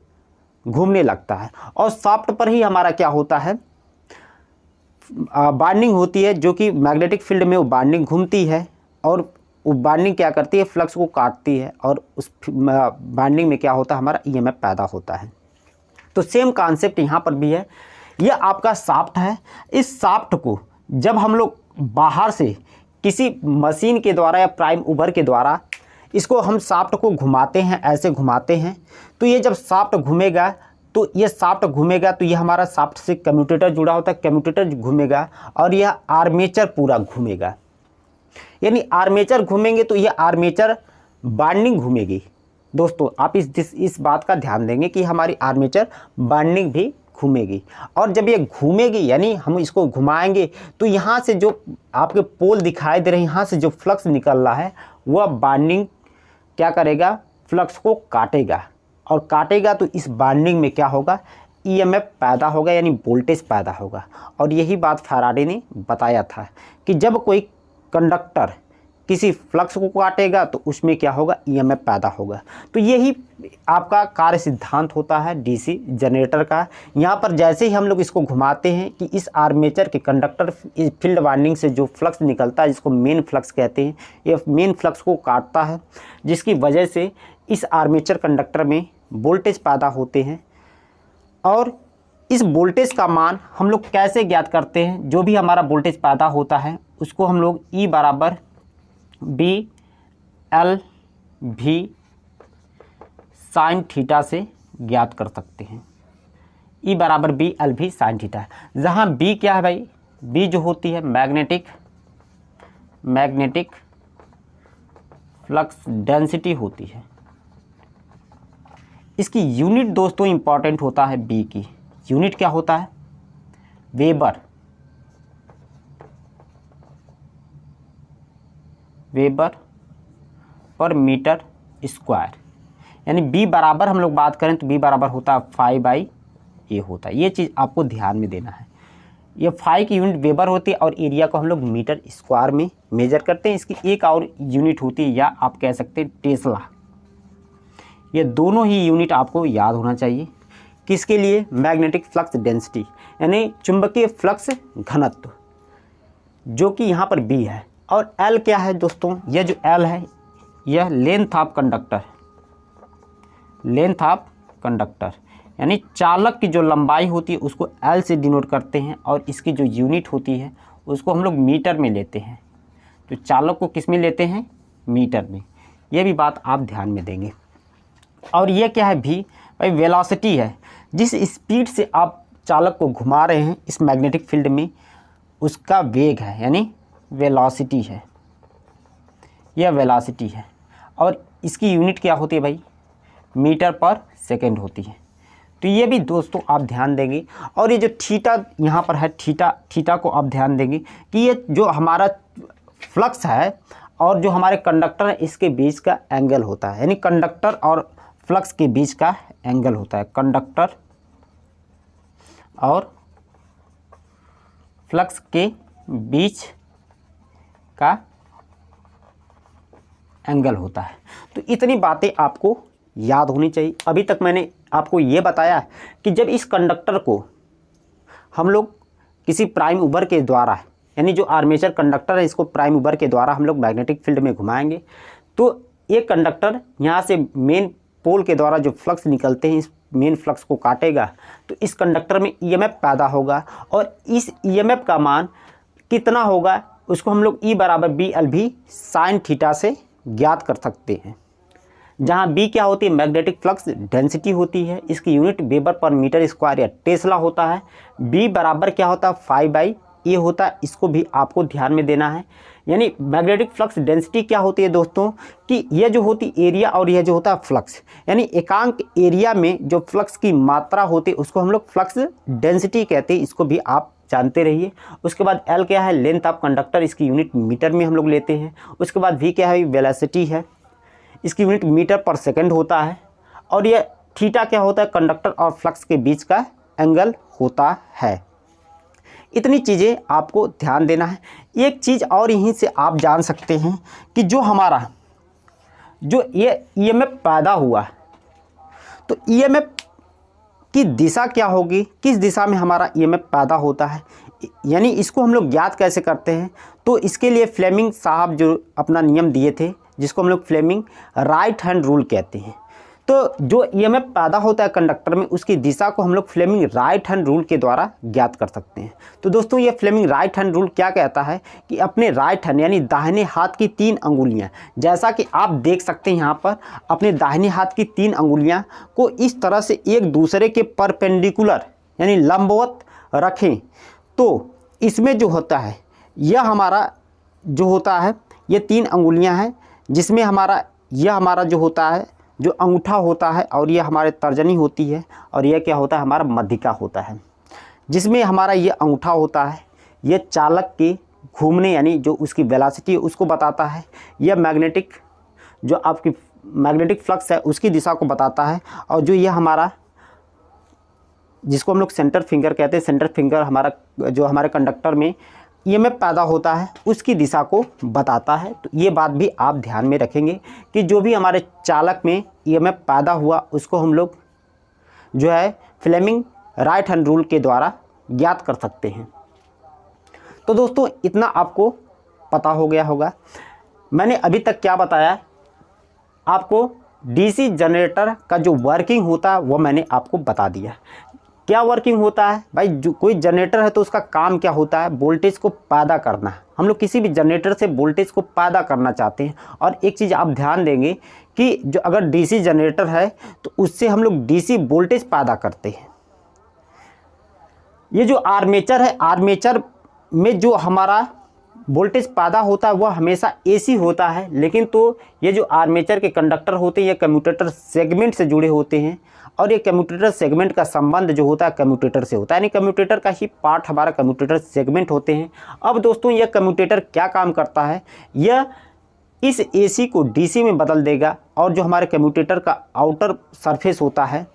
घूमने लगता है, और शाफ्ट पर ही हमारा क्या होता है, बाइंडिंग होती है, जो कि मैग्नेटिक फील्ड में वो बाइंडिंग घूमती है, और वो बाइंडिंग क्या करती है, फ्लक्स को काटती है, और उस बाइंडिंग में क्या होता है, हमारा ईएमएफ पैदा होता है। तो सेम कॉन्सेप्ट यहाँ पर भी है। यह आपका शाफ्ट है। इस शाफ्ट को जब हम लोग बाहर से किसी मशीन के द्वारा या प्राइम मूवर के द्वारा इसको हम शाफ्ट को घुमाते हैं, ऐसे घुमाते हैं, तो ये जब शाफ्ट घूमेगा तो ये शाफ्ट घूमेगा तो ये हमारा शाफ्ट से कम्यूटेटर जुड़ा होता है, कम्यूटेटर घूमेगा और यह आर्मेचर पूरा घूमेगा। यानी आर्मेचर घूमेंगे तो ये आर्मेचर बाइंडिंग घूमेगी। दोस्तों आप इस बात का ध्यान देंगे कि हमारी आर्मेचर बाइंडिंग भी घूमेगी, और जब ये घूमेगी यानी हम इसको घुमाएंगे तो यहाँ से जो आपके पोल दिखाई दे रहे हैं, यहाँ से जो फ्लक्स निकल रहा है वह बाइंडिंग क्या करेगा, फ्लक्स को काटेगा, और काटेगा तो इस बाइंडिंग में क्या होगा, ईएमएफ पैदा होगा यानी वोल्टेज पैदा होगा। और यही बात फैराडे ने बताया था कि जब कोई कंडक्टर किसी फ्लक्स को काटेगा तो उसमें क्या होगा, ईएमएफ पैदा होगा। तो यही आपका कार्य सिद्धांत होता है डीसी जनरेटर का। यहाँ पर जैसे ही हम लोग इसको घुमाते हैं कि इस आर्मेचर के कंडक्टर इस फील्ड वाइंडिंग से जो फ्लक्स निकलता है जिसको मेन फ्लक्स कहते हैं, ये मेन फ्लक्स को काटता है, जिसकी वजह से इस आर्मेचर कंडक्टर में वोल्टेज पैदा होते हैं। और इस वोल्टेज का मान हम लोग कैसे ज्ञात करते हैं, जो भी हमारा वोल्टेज पैदा होता है उसको हम लोग E बराबर बी एल भी साइन थीटा से ज्ञात कर सकते हैं। E बराबर बी एल भी साइन थीटा है, जहाँ B क्या है भाई, B जो होती है मैग्नेटिक फ्लक्स डेंसिटी होती है। इसकी यूनिट दोस्तों इंपॉर्टेंट होता है, B की यूनिट क्या होता है, वेबर पर मीटर स्क्वायर। यानी B बराबर हम लोग बात करें तो B बराबर होता है φ/A होता है। ये चीज़ आपको ध्यान में देना है। ये फाई की यूनिट वेबर होती है और एरिया को हम लोग मीटर स्क्वायर में मेजर करते हैं। इसकी एक और यूनिट होती है, या आप कह सकते हैं टेस्ला। ये दोनों ही यूनिट आपको याद होना चाहिए। किसके लिए, मैग्नेटिक फ्लक्स डेंसिटी यानी चुंबकीय फ्लक्स घनत्व, जो कि यहाँ पर B है। और L क्या है दोस्तों, यह जो L है यह लेंथ ऑफ कंडक्टर यानी चालक की जो लंबाई होती है उसको L से डिनोट करते हैं, और इसकी जो यूनिट होती है उसको हम लोग मीटर में लेते हैं। तो चालक को किस में लेते हैं, मीटर में। यह भी बात आप ध्यान में देंगे। और ये क्या है भी भाई, वेलोसिटी है। जिस स्पीड से आप चालक को घुमा रहे हैं इस मैग्नेटिक फील्ड में उसका वेग है, यानी वेलोसिटी है, यह वेलोसिटी है। और इसकी यूनिट क्या होती है भाई, मीटर पर सेकेंड होती है। तो ये भी दोस्तों आप ध्यान देंगे। और ये जो थीटा यहाँ पर है, थीटा को आप ध्यान देंगे कि ये जो हमारा फ्लक्स है और जो हमारे कंडक्टर है इसके बीच का एंगल होता है, यानी कंडक्टर और फ्लक्स के बीच का एंगल होता है, कंडक्टर और फ्लक्स के बीच का एंगल होता है। तो इतनी बातें आपको याद होनी चाहिए। अभी तक मैंने आपको ये बताया कि जब इस कंडक्टर को हम लोग किसी प्राइम मूवर के द्वारा, यानी जो आर्मेचर कंडक्टर है इसको प्राइम मूवर के द्वारा हम लोग मैग्नेटिक फील्ड में घुमाएंगे, तो ये कंडक्टर यहाँ से मेन पोल के द्वारा जो फ्लक्स निकलते हैं इस मेन फ्लक्स को काटेगा, तो इस कंडक्टर में ईएमएफ पैदा होगा। और इस ईएमएफ का मान कितना होगा उसको हम लोग E बराबर बी एल भी साइन थीटा से ज्ञात कर सकते हैं। जहाँ बी क्या होती है, मैग्नेटिक फ्लक्स डेंसिटी होती है, इसकी unit weber per metre square या टेस्ला होता है। बी बराबर क्या होता है, 5/A होता है, इसको भी आपको ध्यान में देना है। यानी मैग्नेटिक फ्लक्स डेंसिटी क्या होती है दोस्तों, कि यह जो होती एरिया और यह जो होता है फ्लक्स, यानी एकांक एरिया में जो फ्लक्स की मात्रा होती है उसको हम लोग फ्लक्स डेंसिटी कहते हैं, इसको भी आप जानते रहिए। उसके बाद एल क्या है, लेंथ ऑफ कंडक्टर, इसकी यूनिट मीटर में हम लोग लेते हैं। उसके बाद वी क्या है, वेलोसिटी है, इसकी यूनिट मीटर पर सेकंड होता है। और यह थीटा क्या होता है, कंडक्टर और फ्लक्स के बीच का एंगल होता है। इतनी चीज़ें आपको ध्यान देना है। एक चीज़ और यहीं से आप जान सकते हैं कि जो हमारा जो ये ईएमएफ पैदा हुआ, तो ईएमएफ की दिशा क्या होगी, किस दिशा में हमारा ईएमएफ पैदा होता है, यानी इसको हम लोग ज्ञात कैसे करते हैं। तो इसके लिए फ्लेमिंग साहब जो अपना नियम दिए थे, जिसको हम लोग फ्लेमिंग राइट हैंड रूल कहते हैं। तो जो ईएमएफ पैदा होता है कंडक्टर में, उसकी दिशा को हम लोग फ्लेमिंग राइट हैंड रूल के द्वारा ज्ञात कर सकते हैं। तो दोस्तों ये फ्लेमिंग राइट हैंड रूल क्या कहता है कि अपने राइट हैंड यानी दाहिने हाथ की 3 अंगुलियां, जैसा कि आप देख सकते हैं यहाँ पर, अपने दाहिने हाथ की 3 अंगुलियां को इस तरह से एक दूसरे के परपेंडिकुलर यानी लंबवत रखें। तो इसमें जो होता है, यह हमारा जो होता है, ये 3 अंगुलियाँ हैं, जिसमें यह हमारा जो होता है, जो अंगूठा होता है, और यह हमारे तर्जनी होती है, और यह क्या होता है, हमारा मध्यिका होता है, जिसमें हमारा ये अंगूठा होता है, यह चालक के घूमने यानी जो उसकी वेलोसिटी है उसको बताता है। यह मैग्नेटिक जो आपकी मैग्नेटिक फ्लक्स है उसकी दिशा को बताता है। और जो यह हमारा, जिसको हम लोग सेंटर फिंगर कहते हैं, सेंटर फिंगर हमारा जो हमारे कंडक्टर में ईएमएफ पैदा होता है उसकी दिशा को बताता है। तो ये बात भी आप ध्यान में रखेंगे कि जो भी हमारे चालक में ईएमएफ पैदा हुआ उसको हम लोग जो है फ्लेमिंग राइट हैंड रूल के द्वारा ज्ञात कर सकते हैं। तो दोस्तों इतना आपको पता हो गया होगा। मैंने अभी तक क्या बताया, आपको डीसी जनरेटर का जो वर्किंग होता है वो मैंने आपको बता दिया। क्या वर्किंग होता है भाई, जो कोई जनरेटर है तो उसका काम क्या होता है, वोल्टेज को पैदा करना। हम लोग किसी भी जनरेटर से वोल्टेज को पैदा करना चाहते हैं। और एक चीज़ आप ध्यान देंगे कि जो अगर डीसी जनरेटर है तो उससे हम लोग डीसी वोल्टेज पैदा करते हैं। ये जो आर्मेचर है, आर्मेचर में जो हमारा वोल्टेज पैदा होता है वह हमेशा एसी होता है, लेकिन तो ये जो आर्मेचर के कंडक्टर होते हैं ये कम्यूटेटर सेगमेंट से जुड़े होते हैं। और ये कम्यूटेटर सेगमेंट का संबंध जो होता है कम्यूटेटर से होता है, यानी कम्यूटेटर का ही पार्ट हमारा कम्यूटेटर सेगमेंट होते हैं। अब दोस्तों यह कम्यूटेटर क्या काम करता है, यह इस एसी को डीसी में बदल देगा। और जो हमारे कम्यूटेटर का आउटर सरफेस होता है,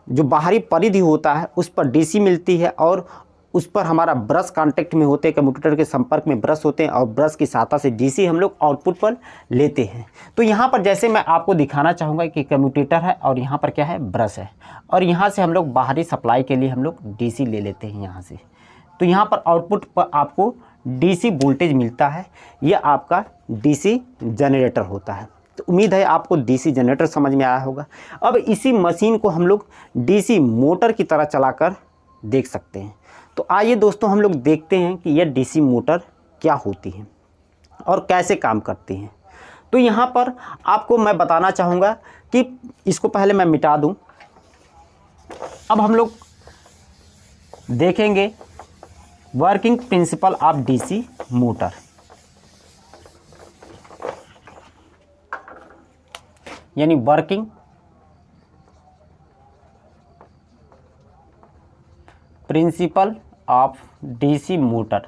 जो बाहरी परिधि होता है, उस पर डीसी मिलती है और उस पर हमारा ब्रश कांटेक्ट में होते हैं, कम्यूटेटर के संपर्क में ब्रश होते हैं और ब्रश की सहायता से डीसी हम लोग आउटपुट पर लेते हैं। तो यहाँ पर जैसे मैं आपको दिखाना चाहूँगा कि कम्यूटेटर है और यहाँ पर क्या है, ब्रश है, और यहाँ से हम लोग बाहरी सप्लाई के लिए हम लोग डीसी ले लेते हैं यहाँ से। तो यहाँ पर आउटपुट पर आपको डीसी वोल्टेज मिलता है, यह आपका डीसी जनरेटर होता है। तो उम्मीद है आपको डीसी जनरेटर समझ में आया होगा। अब इसी मशीन को हम लोग डीसी मोटर की तरह चलाकर देख सकते हैं। तो आइए दोस्तों हम लोग देखते हैं कि यह डीसी मोटर क्या होती है और कैसे काम करती हैं। तो यहाँ पर आपको मैं बताना चाहूँगा कि इसको पहले मैं मिटा दूँ। अब हम लोग देखेंगे working principle of DC motor. यानी working principle of DC motor.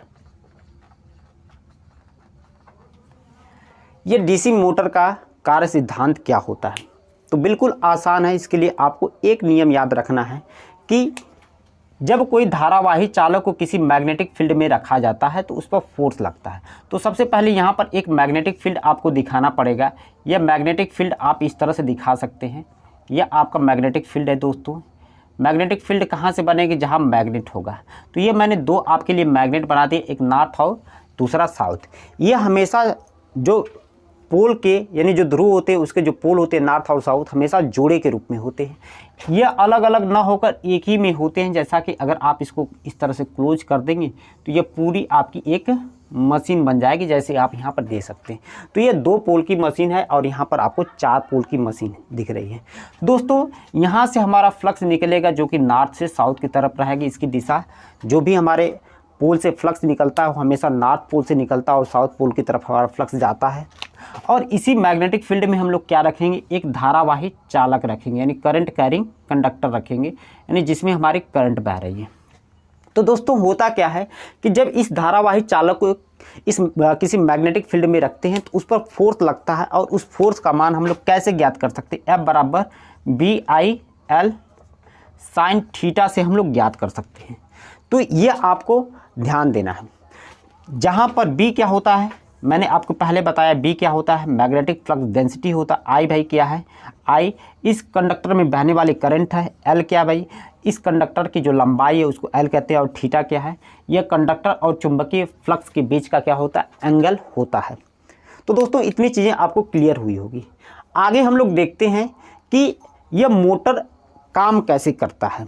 ये डीसी मोटर का कार्य सिद्धांत क्या होता है, तो बिल्कुल आसान है। इसके लिए आपको एक नियम याद रखना है कि जब कोई धारावाही चालक को किसी मैग्नेटिक फील्ड में रखा जाता है तो उस पर फोर्स लगता है। तो सबसे पहले यहाँ पर एक मैग्नेटिक फील्ड आपको दिखाना पड़ेगा। यह मैग्नेटिक फील्ड आप इस तरह से दिखा सकते हैं। यह आपका मैग्नेटिक फील्ड है दोस्तों। मैग्नेटिक फील्ड कहाँ से बनेगी, जहाँ मैग्नेट होगा। तो ये मैंने 2 आपके लिए मैग्नेट बना दिए, एक नॉर्थ और दूसरा साउथ। ये हमेशा जो पोल के यानी जो ध्रुव होते हैं उसके जो पोल होते हैं नॉर्थ और साउथ हमेशा जोड़े के रूप में होते हैं। ये अलग अलग ना होकर एक ही में होते हैं। जैसा कि अगर आप इसको इस तरह से क्लोज कर देंगे तो ये पूरी आपकी एक मशीन बन जाएगी, जैसे आप यहाँ पर देख सकते हैं। तो ये 2 पोल की मशीन है और यहाँ पर आपको 4 पोल की मशीन दिख रही है। दोस्तों यहाँ से हमारा फ्लक्स निकलेगा जो कि नॉर्थ से साउथ की तरफ रहेगी। इसकी दिशा जो भी हमारे पोल से फ्लक्स निकलता है वो हमेशा नॉर्थ पोल से निकलता है और साउथ पोल की तरफ हमारा फ्लक्स जाता है। और इसी मैग्नेटिक फील्ड में हम लोग क्या रखेंगे, एक धारावाही चालक रखेंगे, यानी करंट कैरिंग कंडक्टर रखेंगे, यानी जिसमें हमारी करंट बह रही है। तो दोस्तों होता क्या है कि जब इस धारावाही चालक को इस किसी मैग्नेटिक फील्ड में रखते हैं तो उस पर फोर्स लगता है, और उस फोर्स का मान हम लोग कैसे ज्ञात कर सकते हैं, F बराबर BI/L साइन थीटा से हम लोग ज्ञात कर सकते हैं। तो ये आपको ध्यान देना है। जहाँ पर B क्या होता है, मैंने आपको पहले बताया B क्या होता है, मैग्नेटिक फ्लक्स डेंसिटी होता है। I भाई क्या है, I इस कंडक्टर में बहने वाली करंट है। L क्या भाई, इस कंडक्टर की जो लंबाई है उसको L कहते हैं। और थीटा क्या है, यह कंडक्टर और चुंबकीय फ्लक्स के बीच का क्या होता है, एंगल होता है। तो दोस्तों इतनी चीज़ें आपको क्लियर हुई होगी। आगे हम लोग देखते हैं कि यह मोटर काम कैसे करता है।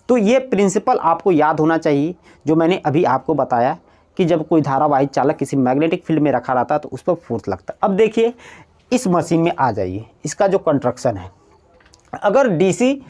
तो ये प्रिंसिपल आपको याद होना चाहिए जो मैंने अभी आपको बताया कि जब कोई धारावाही चालक किसी मैग्नेटिक फील्ड में रखा रहता है तो उस पर फोर्स लगता है। अब देखिए इस मशीन में आ जाइए, इसका जो कंस्ट्रक्शन है, अगर डीसी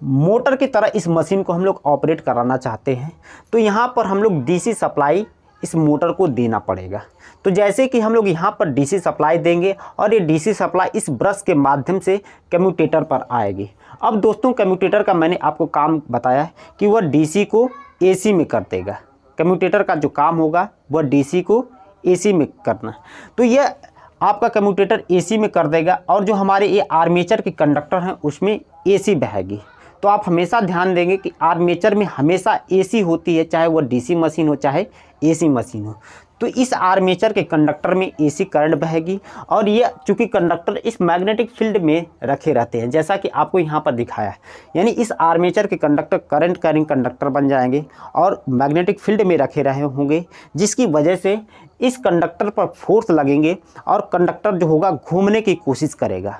मोटर की तरह इस मशीन को हम लोग ऑपरेट कराना चाहते हैं तो यहाँ पर हम लोग डीसी सप्लाई इस मोटर को देना पड़ेगा। तो जैसे कि हम लोग यहाँ पर डीसी सप्लाई देंगे और ये डीसी सप्लाई इस ब्रश के माध्यम से कम्यूटेटर पर आएगी। अब दोस्तों कम्यूटेटर का मैंने आपको काम बताया है कि वह डीसी को एसी में कर देगा। कम्यूटेटर का जो काम होगा वह डीसी को एसी में करना। तो यह आपका कम्यूटेटर एसी में कर देगा और जो हमारे ये आर्मेचर के कंडक्टर हैं उसमें एसी बहेगी। तो आप हमेशा ध्यान देंगे कि आर्मेचर में हमेशा एसी होती है, चाहे वह डीसी मशीन हो चाहे एसी मशीन हो। तो इस आर्मेचर के कंडक्टर में एसी करंट बहेगी और ये चूँकि कंडक्टर इस मैग्नेटिक फील्ड में रखे रहते हैं जैसा कि आपको यहाँ पर दिखाया है, यानी इस आर्मेचर के कंडक्टर करंट कैरिंग कंडक्टर बन जाएंगे और मैग्नेटिक फील्ड में रखे रहे होंगे, जिसकी वजह से इस कंडक्टर पर फोर्स लगेंगे और कंडक्टर जो होगा घूमने की कोशिश करेगा।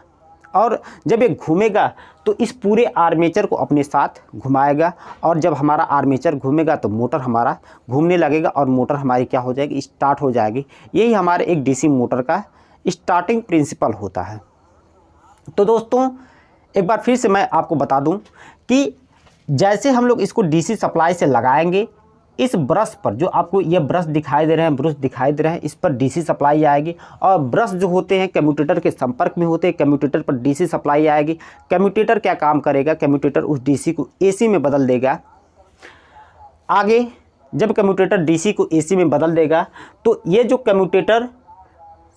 और जब ये घूमेगा तो इस पूरे आर्मेचर को अपने साथ घुमाएगा और जब हमारा आर्मेचर घूमेगा तो मोटर हमारा घूमने लगेगा और मोटर हमारी क्या हो जाएगी, स्टार्ट हो जाएगी। यही हमारे एक डीसी मोटर का स्टार्टिंग प्रिंसिपल होता है। तो दोस्तों एक बार फिर से मैं आपको बता दूं कि जैसे हम लोग इसको डीसी सप्लाई से लगाएंगे, इस ब्रश पर जो आपको ये ब्रश दिखाई दे रहे हैं, ब्रश दिखाई दे रहे हैं, इस पर डीसी सप्लाई आएगी और ब्रश जो होते हैं कम्यूटेटर के संपर्क में होते हैं, कम्यूटेटर पर डीसी सप्लाई आएगी। कम्यूटेटर क्या काम करेगा, कम्यूटेटर उस डीसी को एसी में बदल देगा। आगे जब कम्यूटेटर डीसी को एसी में बदल देगा तो ये जो कम्यूटेटर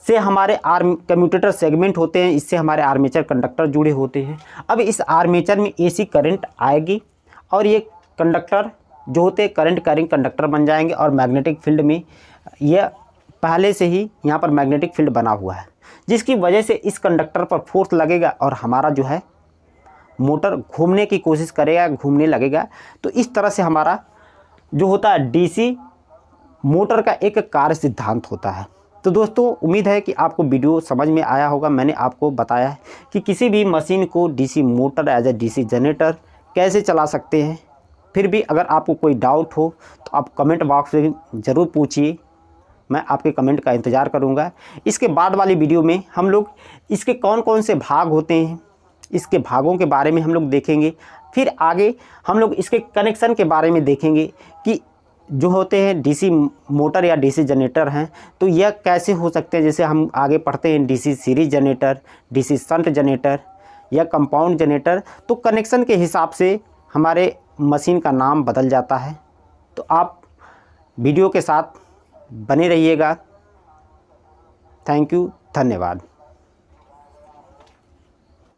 से हमारे कम्यूटेटर सेगमेंट होते हैं, इससे हमारे आर्मेचर कंडक्टर जुड़े होते हैं। अब इस आर्मेचर में एसी करंट आएगी और ये कंडक्टर जो होते हैं करंट कैरिंग कंडक्टर बन जाएंगे और मैग्नेटिक फील्ड में यह पहले से ही यहाँ पर मैग्नेटिक फील्ड बना हुआ है, जिसकी वजह से इस कंडक्टर पर फोर्स लगेगा और हमारा जो है मोटर घूमने की कोशिश करेगा, घूमने लगेगा। तो इस तरह से हमारा जो होता है डीसी मोटर का एक कार्य सिद्धांत होता है। तो दोस्तों उम्मीद है कि आपको वीडियो समझ में आया होगा। मैंने आपको बताया है कि किसी भी मशीन को DC motor as a DC generator कैसे चला सकते हैं। फिर भी अगर आपको कोई डाउट हो तो आप कमेंट बॉक्स में ज़रूर पूछिए, मैं आपके कमेंट का इंतज़ार करूंगा। इसके बाद वाली वीडियो में हम लोग इसके कौन कौन से भाग होते हैं, इसके भागों के बारे में हम लोग देखेंगे। फिर आगे हम लोग इसके कनेक्शन के बारे में देखेंगे कि जो होते हैं डीसी मोटर या डीसी जनरेटर हैं तो यह कैसे हो सकते हैं। जैसे हम आगे पढ़ते हैं DC series generator, DC shunt generator या कंपाउंड जनरेटर, तो कनेक्शन के हिसाब से हमारे मशीन का नाम बदल जाता है। तो आप वीडियो के साथ बने रहिएगा। थैंक यू, धन्यवाद।